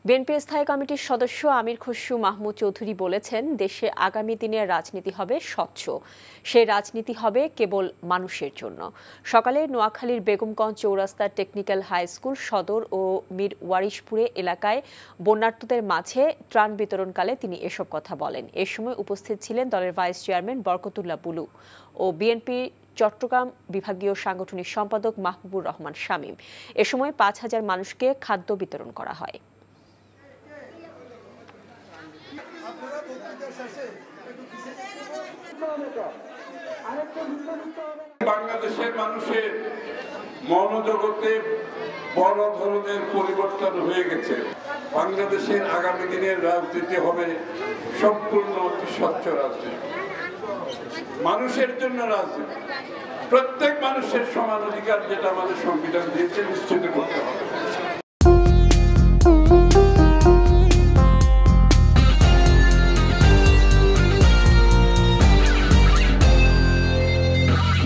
BNP স্থায়ী কমিটির সদস্য আমির খসরু মাহমুদ চৌধুরী বলেছেন, দেশে আগামী দিনের রাজনীতি হবে স্বচ্ছ। সেই রাজনীতি হবে কেবল মানুষের জন্য। সকালে নোয়াখালীর বেগমগঞ্জ চৌরাস্তার টেকনিক্যাল হাই স্কুল সদর ও মীর ওয়ারিশপুরে এলাকায় বন্যার্তদের মাঝে ত্রাণ বিতরণকালে তিনি এসব কথা বলেন। এ সময় উপস্থিত ছিলেন দলের ভাইস চেয়ারম্যান বরকতুল্লাহ বুলু ও বিএনপি চট্টগ্রাম বিভাগীয় সাংগঠনিক সম্পাদক মাহবুবুর রহমান শামীম। এ সময় ৫,০০০ মানুষকে খাদ্য বিতরণ করা হয়। বাংলাদেশের মানুষের মনোজগতে বড় ধরনের পরিবর্তন হয়ে গেছে। বাংলাদেশের আগামী দিনের রাজনীতি হবে সম্পূর্ণ স্বচ্ছ রাজনীতি, মানুষের জন্য রাজনীতি। প্রত্যেক মানুষের সমান অধিকার যেটা আমাদের সংবিধান দিয়েছে নিশ্চিত করতে হবে।